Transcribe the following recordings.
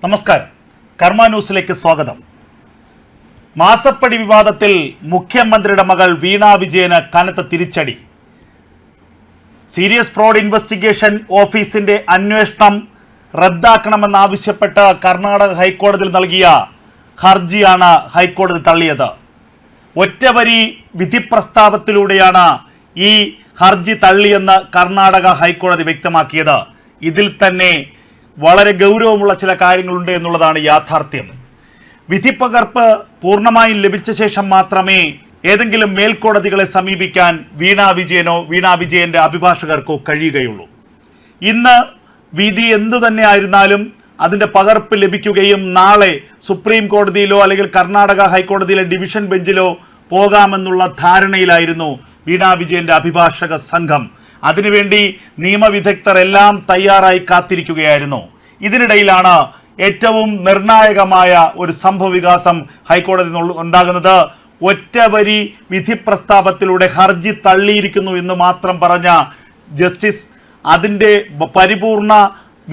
നമസ്കാരം. കർമ്മ ന്യൂസിലേക്ക് സ്വാഗതം. മാസപ്പടി വിവാദത്തിൽ മുഖ്യമന്ത്രിയുടെ മകൾ വീണ വിജയന് കനത്ത തിരിച്ചടി. സീരിയസ് ഫ്രോഡ് ഇൻവെസ്റ്റിഗേഷൻ ഓഫീസിന്റെ അന്വേഷണം റദ്ദാക്കണമെന്നാവശ്യപ്പെട്ട് കർണാടക ഹൈക്കോടതിയിൽ നൽകിയ ഹർജിയാണ് ഹൈക്കോടതി തള്ളിയത്. ഒറ്റവരി വിധി പ്രസ്താവത്തിലൂടെയാണ് ഈ ഹർജി തള്ളിയെന്ന് കർണാടക ഹൈക്കോടതി വ്യക്തമാക്കിയത്. ഇതിൽ തന്നെ വളരെ ഗൗരവമുള്ള ചില കാര്യങ്ങളുണ്ട് എന്നുള്ളതാണ് യാഥാർത്ഥ്യം. വിധിപ്പകർപ്പ് പൂർണ്ണമായും ലഭിച്ച ശേഷം മാത്രമേ ഏതെങ്കിലും മേൽക്കോടതികളെ സമീപിക്കാൻ വീണ വിജയനോ വീണ വിജയന്റെ അഭിഭാഷകർക്കോ കഴിയുകയുള്ളൂ. ഇന്ന് വിധി എന്തു തന്നെ ആയിരുന്നാലും അതിന്റെ പകർപ്പ് ലഭിക്കുകയും നാളെ സുപ്രീം കോടതിയിലോ അല്ലെങ്കിൽ കർണാടക ഹൈക്കോടതിയിലെ ഡിവിഷൻ ബെഞ്ചിലോ പോകാമെന്നുള്ള ധാരണയിലായിരുന്നു വീണ വിജയന്റെ അഭിഭാഷക സംഘം. അതിനുവേണ്ടി നിയമവിദഗ്ധർ എല്ലാം തയ്യാറായി കാത്തിരിക്കുകയായിരുന്നു. ഇതിനിടയിലാണ് ഏറ്റവും നിർണായകമായ ഒരു സംഭവ വികാസം ഹൈക്കോടതി ഉണ്ടാകുന്നത്. ഒറ്റവരി വിധി പ്രസ്താവത്തിലൂടെ ഹർജി തള്ളിയിരിക്കുന്നു എന്ന് മാത്രം പറഞ്ഞ ജസ്റ്റിസ് അതിൻ്റെ പരിപൂർണ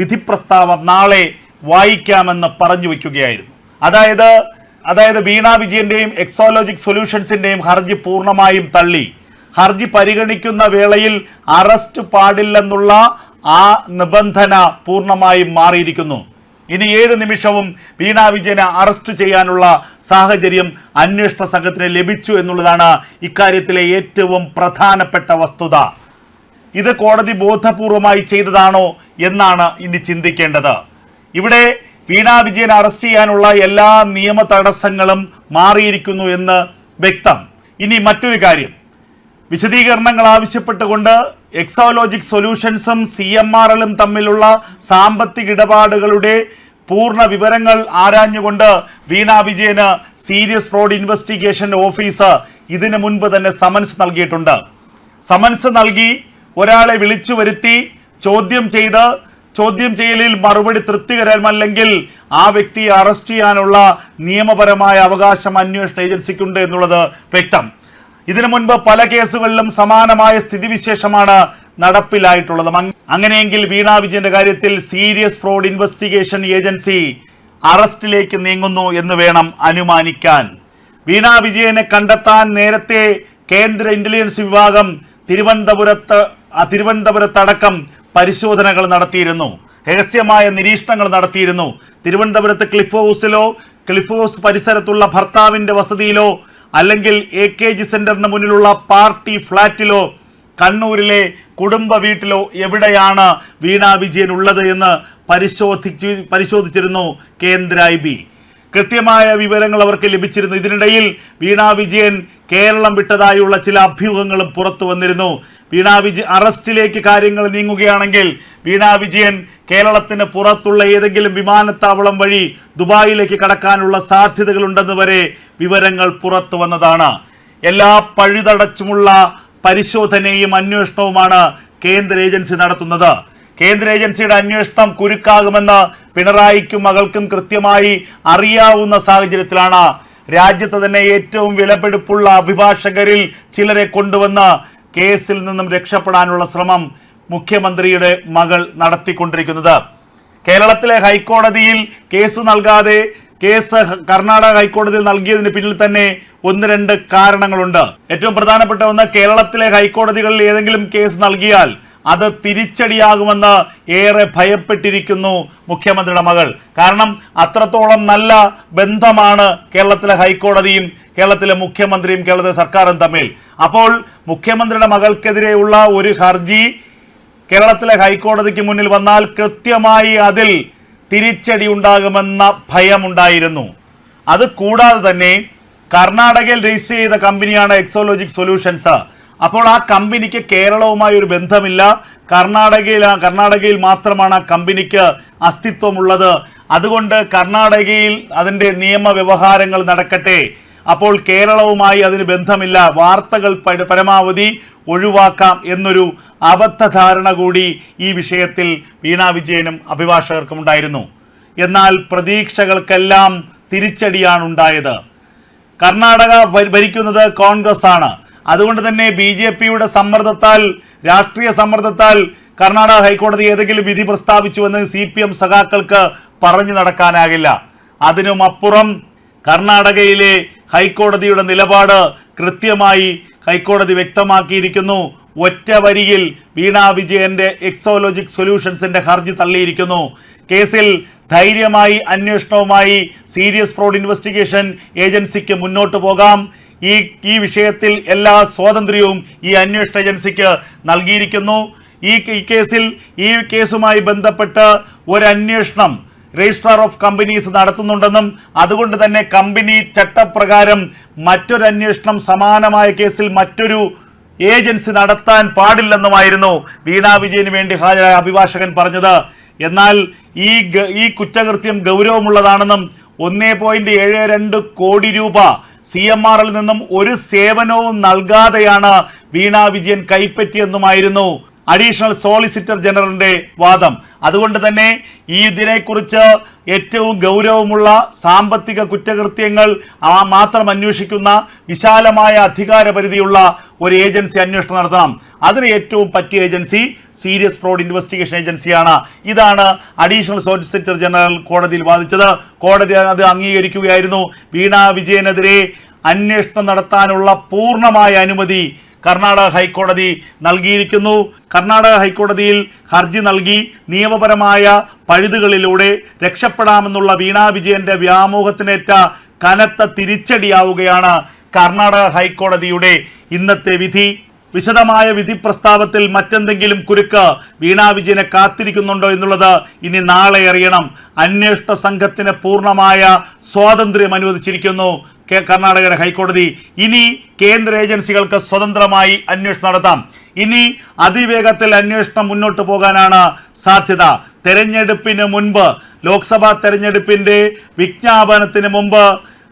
വിധി പ്രസ്താവം നാളെ വായിക്കാമെന്ന് പറഞ്ഞു വയ്ക്കുകയായിരുന്നു. അതായത് വീണ വിജയന്റെയും എക്സോളജിക് സൊല്യൂഷൻസിന്റെയും ഹർജി പൂർണ്ണമായും തള്ളി. ഹർജി പരിഗണിക്കുന്ന വേളയിൽ അറസ്റ്റ് പാടില്ലെന്നുള്ള ആ നിബന്ധന പൂർണ്ണമായും മാറിയിരിക്കുന്നു. ഇനി ഏത് നിമിഷവും വീണ വിജയനെ അറസ്റ്റ് ചെയ്യാനുള്ള സാഹചര്യം അന്വേഷണ സംഘത്തിന് ലഭിച്ചു എന്നുള്ളതാണ് ഇക്കാര്യത്തിലെ ഏറ്റവും പ്രധാനപ്പെട്ട വസ്തുത. ഇത് കോടതി ബോധപൂർവമായി ചെയ്തതാണോ എന്നാണ് ഇനി ചിന്തിക്കേണ്ടത്. ഇവിടെ വീണ വിജയനെ അറസ്റ്റ് ചെയ്യാനുള്ള എല്ലാ നിയമ തടസ്സങ്ങളും മാറിയിരിക്കുന്നു എന്ന് വ്യക്തം. ഇനി മറ്റൊരു കാര്യം, വിശദീകരണങ്ങൾ ആവശ്യപ്പെട്ടുകൊണ്ട് എക്സോളജിക് സൊല്യൂഷൻസും CMRL തമ്മിലുള്ള സാമ്പത്തിക ഇടപാടുകളുടെ പൂർണ്ണ വിവരങ്ങൾ ആരാഞ്ഞുകൊണ്ട് വീണ വിജയന് സീരിയസ് ഫ്രോഡ് ഇൻവെസ്റ്റിഗേഷൻ ഓഫീസ് ഇതിനു മുൻപ് തന്നെ സമൻസ് നൽകിയിട്ടുണ്ട്. സമൻസ് നൽകി ഒരാളെ വിളിച്ചു വരുത്തി ചോദ്യം ചെയ്യലിൽ മറുപടി തൃപ്തികരമല്ലെങ്കിൽ ആ വ്യക്തിയെ അറസ്റ്റ് ചെയ്യാനുള്ള നിയമപരമായ അവകാശം അന്വേഷണ ഏജൻസിക്കുണ്ട് എന്നുള്ളത് വ്യക്തം. ഇതിനു മുൻപ് പല കേസുകളിലും സമാനമായ സ്ഥിതിവിശേഷമാണ് നടപ്പിലായിട്ടുള്ളത്. അങ്ങനെയെങ്കിൽ വീണ വിജയന്റെ കാര്യത്തിൽ സീരിയസ് ഫ്രോഡ് ഇൻവെസ്റ്റിഗേഷൻ ഏജൻസി അറസ്റ്റിലേക്ക് നീങ്ങുന്നു എന്ന് വേണം അനുമാനിക്കാൻ. വീണ വിജയനെ കണ്ടെത്താൻ നേരത്തെ കേന്ദ്ര ഇന്റലിജൻസ് വിഭാഗം തിരുവനന്തപുരത്തടക്കം പരിശോധനകൾ നടത്തിയിരുന്നു, രഹസ്യമായ നിരീക്ഷണങ്ങൾ നടത്തിയിരുന്നു. തിരുവനന്തപുരത്ത് ക്ലിഫ് ഹൗസ് പരിസരത്തുള്ള ഭർത്താവിന്റെ വസതിയിലോ അല്ലെങ്കിൽ AKG സെന്ററിന് മുന്നിലുള്ള പാർട്ടി ഫ്ളാറ്റിലോ കണ്ണൂരിലെ കുടുംബ വീട്ടിലോ എവിടെയാണ് വീണ വിജയൻ ഉള്ളത് എന്ന് പരിശോധിച്ചിരുന്നു കേന്ദ്ര IB. കൃത്യമായ വിവരങ്ങൾ അവർക്ക് ലഭിച്ചിരുന്നു. ഇതിനിടയിൽ വീണ വിജയൻ കേരളം വിട്ടതായുള്ള ചില അഭ്യൂഹങ്ങളും പുറത്തു വന്നിരുന്നു. വീണ വിജയൻ അറസ്റ്റിലേക്ക് കാര്യങ്ങൾ നീങ്ങുകയാണെങ്കിൽ വീണ വിജയൻ കേരളത്തിന് പുറത്തുള്ള ഏതെങ്കിലും വിമാനത്താവളം വഴി ദുബായിലേക്ക് കടക്കാനുള്ള സാധ്യതകളുണ്ടെന്ന് വരെ വിവരങ്ങൾ പുറത്തു വന്നതാണ്. എല്ലാ പഴുതടച്ചുമുള്ള പരിശോധനയും അന്വേഷണവുമാണ് കേന്ദ്ര ഏജൻസി നടത്തുന്നത്. കേന്ദ്ര ഏജൻസിയുടെ അന്വേഷണം കുരുക്കാകുമെന്ന് പിണറായിക്കും മകൾക്കും കൃത്യമായി അറിയാവുന്ന സാഹചര്യത്തിലാണ് രാജ്യത്ത് തന്നെ ഏറ്റവും വിലപിടിപ്പുള്ള അഭിഭാഷകരിൽ ചിലരെ കൊണ്ടുവന്ന് കേസിൽ നിന്നും രക്ഷപ്പെടാനുള്ള ശ്രമം മുഖ്യമന്ത്രിയുടെ മകൾ നടത്തിക്കൊണ്ടിരിക്കുന്നത്. കേരളത്തിലെ ഹൈക്കോടതിയിൽ കേസ് കർണാടക ഹൈക്കോടതിയിൽ നൽകിയതിന് പിന്നിൽ തന്നെ 1-2 കാരണങ്ങളുണ്ട്. ഏറ്റവും പ്രധാനപ്പെട്ട ഒന്ന്, കേരളത്തിലെ ഹൈക്കോടതികളിൽ ഏതെങ്കിലും കേസ് നൽകിയാൽ അത് തിരിച്ചടിയാകുമെന്ന് ഏറെ ഭയപ്പെട്ടിരിക്കുന്നു മുഖ്യമന്ത്രിയുടെ മകൾ. കാരണം അത്രത്തോളം നല്ല ബന്ധമാണ് കേരളത്തിലെ ഹൈക്കോടതിയും കേരളത്തിലെ മുഖ്യമന്ത്രിയും കേരളത്തിലെ സർക്കാരും തമ്മിൽ. അപ്പോൾ മുഖ്യമന്ത്രിയുടെ മകൾക്കെതിരെയുള്ള ഒരു ഹർജി കേരളത്തിലെ ഹൈക്കോടതിക്ക് മുന്നിൽ വന്നാൽ കൃത്യമായി അതിൽ തിരിച്ചടി ഉണ്ടാകുമെന്ന ഭയമുണ്ടായിരുന്നു. അത് കൂടാതെ തന്നെ കർണാടകയിൽ രജിസ്റ്റർ ചെയ്ത കമ്പനിയാണ് എക്സോളജിക് സൊല്യൂഷൻസ്. അപ്പോൾ ആ കമ്പനിക്ക് കേരളവുമായി ഒരു ബന്ധമില്ല. കർണാടകയിൽ മാത്രമാണ് ആ കമ്പനിക്ക് അസ്തിത്വമുള്ളത്. അതുകൊണ്ട് കർണാടകയിൽ അതിൻ്റെ നിയമവ്യവഹാരങ്ങൾ നടക്കട്ടെ, അപ്പോൾ കേരളവുമായി അതിന് ബന്ധമില്ല, വാർത്തകൾ പരമാവധി ഒഴിവാക്കാം എന്നൊരു അബദ്ധധാരണ കൂടി ഈ വിഷയത്തിൽ വീണ വിജയനും അഭിഭാഷകർക്കും ഉണ്ടായിരുന്നു. എന്നാൽ പ്രതീക്ഷകൾക്കെല്ലാം തിരിച്ചടിയാണ് ഉണ്ടായത്. കർണാടക ഭരിക്കുന്നത് കോൺഗ്രസ് ആണ്. അതുകൊണ്ട് തന്നെ BJPയുടെ രാഷ്ട്രീയ സമ്മർദ്ദത്താൽ കർണാടക ഹൈക്കോടതി ഏതെങ്കിലും വിധി പ്രസ്താവിച്ചുവെന്ന് CPM സഖാക്കൾക്ക് പറഞ്ഞു നടക്കാനാകില്ല. അതിനുമപ്പുറം കർണാടകയിലെ ഹൈക്കോടതിയുടെ നിലപാട് കൃത്യമായി ഹൈക്കോടതി വ്യക്തമാക്കിയിരിക്കുന്നു. ഒറ്റ വരിയിൽ വീണാ വിജയന്റെ എക്സോലോജിക് സൊല്യൂഷൻസിന്റെ ഹർജി തള്ളിയിരിക്കുന്നു. കേസിൽ ധൈര്യമായി അന്വേഷണവുമായി സീരിയസ് ഫ്രോഡ് ഇൻവെസ്റ്റിഗേഷൻ ഏജൻസിക്ക് മുന്നോട്ട് പോകാം. ഈ വിഷയത്തിൽ എല്ലാ സ്വാതന്ത്ര്യവും ഈ അന്വേഷണ ഏജൻസിക്ക് നൽകിയിരിക്കുന്നു. ഈ കേസുമായി ബന്ധപ്പെട്ട് ഒരു അന്വേഷണം രജിസ്ട്രാർ ഓഫ് കമ്പനീസ് നടത്തുന്നുണ്ടെന്നും അതുകൊണ്ട് തന്നെ കമ്പനി ചട്ടപ്രകാരം മറ്റൊരു അന്വേഷണം സമാനമായ കേസിൽ മറ്റൊരു ഏജൻസി നടത്താൻ പാടില്ലെന്നുമായിരുന്നു വീണാ വിജയന് വേണ്ടി ഹാജരായ അഭിഭാഷകൻ പറഞ്ഞത്. എന്നാൽ ഈ കുറ്റകൃത്യം ഗൗരവമുള്ളതാണെന്നും 1.72 കോടി രൂപ CMRൽ നിന്നും ഒരു സേവനവും നൽകാതെയാണ് വീണാ വിജയൻ കൈപ്പറ്റിയെന്നുമായിരുന്നു അഡീഷണൽ സോളിസിറ്റർ ജനറലിന്റെ വാദം. അതുകൊണ്ട് തന്നെ ഇതിനെക്കുറിച്ച് ഏറ്റവും ഗൗരവമുള്ള സാമ്പത്തിക കുറ്റകൃത്യങ്ങൾ മാത്രം അന്വേഷിക്കുന്ന വിശാലമായ അധികാരപരിധിയുള്ള ഒരു ഏജൻസി അന്വേഷണം നടത്തണം. അതിന് ഏറ്റവും പറ്റിയ ഏജൻസി സീരിയസ് ഫ്രോഡ് ഇൻവെസ്റ്റിഗേഷൻ ഏജൻസിയാണ്. ഇതാണ് അഡീഷണൽ സോളിസിറ്റർ ജനറൽ കോടതിയിൽ വാദിച്ചത്. കോടതി അത് അംഗീകരിക്കുകയായിരുന്നു. വീണാ വിജയനെതിരെ അന്വേഷണം നടത്താനുള്ള പൂർണ്ണമായ അനുമതി കർണാടക ഹൈക്കോടതി നൽകിയിരിക്കുന്നു. കർണാടക ഹൈക്കോടതിയിൽ ഹർജി നൽകി നിയമപരമായ പഴുതുകളിലൂടെ രക്ഷപ്പെടാമെന്നുള്ള വീണാ വിജയന്റെ വ്യാമോഹത്തിനേറ്റ കനത്ത തിരിച്ചടിയാവുകയാണ് കർണാടക ഹൈക്കോടതിയുടെ ഇന്നത്തെ വിധി. വിശദമായ വിധി പ്രസ്താവത്തിൽ മറ്റെന്തെങ്കിലും കുരുക്ക് വീണാ വിജയനെ കാത്തിരിക്കുന്നുണ്ടോ എന്നുള്ളത് ഇനി നാളെ അറിയണം. അന്വേഷണ സംഘത്തിന് പൂർണ്ണമായ സ്വാതന്ത്ര്യം അനുവദിച്ചിരിക്കുന്നു കർണാടകയുടെ ഹൈക്കോടതി. ഇനി കേന്ദ്ര ഏജൻസികൾക്ക് സ്വതന്ത്രമായി അന്വേഷണം നടത്താം. ഇനി അതിവേഗത്തിൽ അന്വേഷണം മുന്നോട്ട് പോകാനാണ് സാധ്യത. തെരഞ്ഞെടുപ്പിന് മുൻപ്, ലോക്സഭാ തെരഞ്ഞെടുപ്പിന്റെ വിജ്ഞാപനത്തിന് മുമ്പ്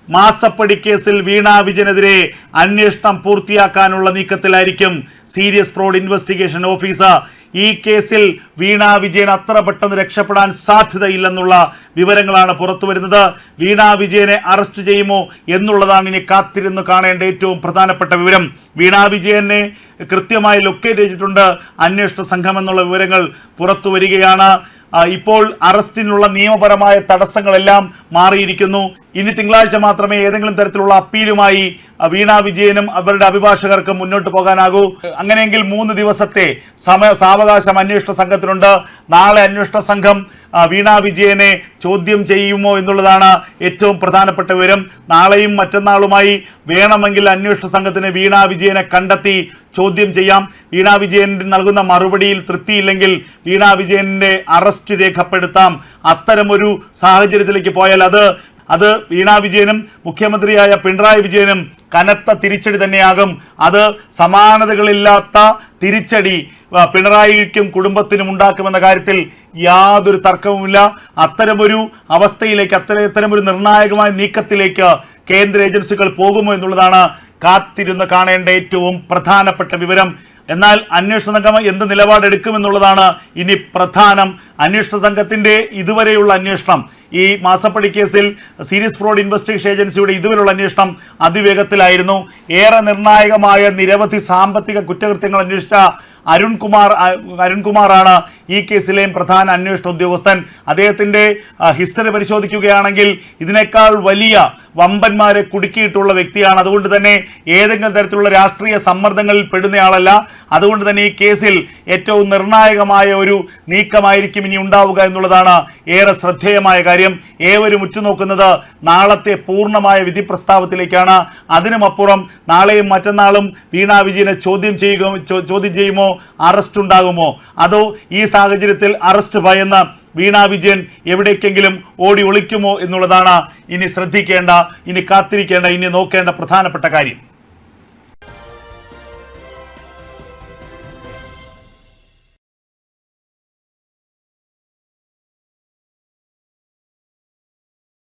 മാസപ്പടി കേസിൽ വീണാ വിജയനെതിരെ അന്വേഷണം പൂർത്തിയാക്കാനുള്ള നീക്കത്തിലായിരിക്കും സീരിയസ് ഫ്രോഡ് ഇൻവെസ്റ്റിഗേഷൻ ഓഫീസർ. ഈ കേസിൽ വീണാ വിജയൻ അത്ര പെട്ടെന്ന് രക്ഷപ്പെടാൻ സാധ്യതയില്ലെന്നുള്ള വിവരങ്ങളാണ് പുറത്തു വരുന്നത്. വീണാ വിജയനെ അറസ്റ്റ് ചെയ്യുമോ എന്നുള്ളതാണ് ഇനി കാത്തിരുന്ന് കാണേണ്ട ഏറ്റവും പ്രധാനപ്പെട്ട വിവരം. വീണാ വിജയനെ കൃത്യമായി ലൊക്കേറ്റ് ചെയ്തിട്ടുണ്ട് അന്വേഷണ സംഘം എന്നുള്ള വിവരങ്ങൾ പുറത്തു വരികയാണ്. ഇപ്പോൾ അറസ്റ്റിനുള്ള നിയമപരമായ തടസ്സങ്ങളെല്ലാം മാറിയിരിക്കുന്നു. ഇനി തിങ്കളാഴ്ച മാത്രമേ ഏതെങ്കിലും തരത്തിലുള്ള അപ്പീലുമായി വീണാ വിജയനും അവരുടെ അഭിഭാഷകർക്കും മുന്നോട്ട് പോകാനാകൂ. അങ്ങനെയെങ്കിൽ 3 ദിവസത്തെ സാവകാശം അന്വേഷണ സംഘത്തിനുണ്ട്. നാളെ അന്വേഷണ സംഘം വീണാ വിജയനെ ചോദ്യം ചെയ്യുമോ എന്നുള്ളതാണ് ഏറ്റവും പ്രധാനപ്പെട്ട വിവരം. നാളെയും മറ്റന്നാളുമായി വേണമെങ്കിൽ അന്വേഷണ സംഘത്തിന് വീണാ വിജയനെ കണ്ടെത്തി ചോദ്യം ചെയ്യാം. വീണാ വിജയൻ നൽകുന്ന മറുപടിയിൽ തൃപ്തിയില്ലെങ്കിൽ വീണാ വിജയന്റെ അറസ്റ്റ് രേഖപ്പെടുത്താം. അത്തരമൊരു സാഹചര്യത്തിലേക്ക് പോയാൽ അത് വീണാ വിജയനും മുഖ്യമന്ത്രിയായ പിണറായി വിജയനും കനത്ത തിരിച്ചടി തന്നെയാകും. അത് സമാനതകളില്ലാത്ത തിരിച്ചടി പിണറായിക്കും കുടുംബത്തിനും ഉണ്ടാക്കുമെന്ന കാര്യത്തിൽ യാതൊരു തർക്കവുമില്ല. അത്തരമൊരു അവസ്ഥയിലേക്ക്, അത്തരമൊരു നിർണായകമായ നീക്കത്തിലേക്ക് കേന്ദ്ര ഏജൻസികൾ പോകുമോ എന്നുള്ളതാണ് കാത്തിരുന്ന് കാണേണ്ട ഏറ്റവും പ്രധാനപ്പെട്ട വിവരം. എന്നാൽ അന്വേഷണ സംഘം എന്ത് നിലപാടെടുക്കുമെന്നുള്ളതാണ് ഇനി പ്രധാനം. അന്വേഷണ സംഘത്തിന്റെ ഇതുവരെയുള്ള അന്വേഷണം, ഈ മാസപ്പടി കേസിൽ സീരിയസ് ഫ്രോഡ് ഇൻവെസ്റ്റിഗേഷൻ ഏജൻസിയുടെ ഇതുവരെയുള്ള അന്വേഷണം അതിവേഗത്തിലായിരുന്നു. ഏറെ നിർണായകമായ നിരവധി സാമ്പത്തിക കുറ്റകൃത്യങ്ങൾ അന്വേഷിച്ച അരുൺകുമാറാണ് ഈ കേസിലെയും പ്രധാന അന്വേഷണ ഉദ്യോഗസ്ഥൻ. അദ്ദേഹത്തിന്റെ ഹിസ്റ്ററി പരിശോധിക്കുകയാണെങ്കിൽ ഇതിനേക്കാൾ വലിയ വമ്പന്മാരെ കുടുക്കിയിട്ടുള്ള വ്യക്തിയാണ്. അതുകൊണ്ട് തന്നെ ഏതെങ്കിലും തരത്തിലുള്ള രാഷ്ട്രീയ സമ്മർദ്ദങ്ങളിൽ പെടുന്നയാളല്ല. അതുകൊണ്ട് തന്നെ ഈ കേസിൽ ഏറ്റവും നിർണായകമായ ഒരു നീക്കമായിരിക്കും ഇനി ഉണ്ടാവുക എന്നുള്ളതാണ് ഏറെ ശ്രദ്ധേയമായ കാര്യം. ഏവരും ഉറ്റുനോക്കുന്നത് നാളത്തെ പൂർണ്ണമായ വിധി പ്രസ്താവത്തിലേക്കാണ്. അതിനുമപ്പുറം നാളെയും മറ്റന്നാളും വീണാ വിജയനെ ചോദ്യം ചെയ്യുമോ, അറസ്റ്റ് ഉണ്ടാകുമോ, അതോ ഈ സാഹചര്യത്തിൽ അറസ്റ്റ് ഭയന്ന് വീണാ വിജയൻ എവിടേക്കെങ്കിലും ഓടി ഒളിക്കുമോ എന്നുള്ളതാണ് ഇനി ശ്രദ്ധിക്കേണ്ട, ഇനി കാത്തിരിക്കേണ്ട, ഇനി നോക്കേണ്ട പ്രധാനപ്പെട്ട കാര്യം.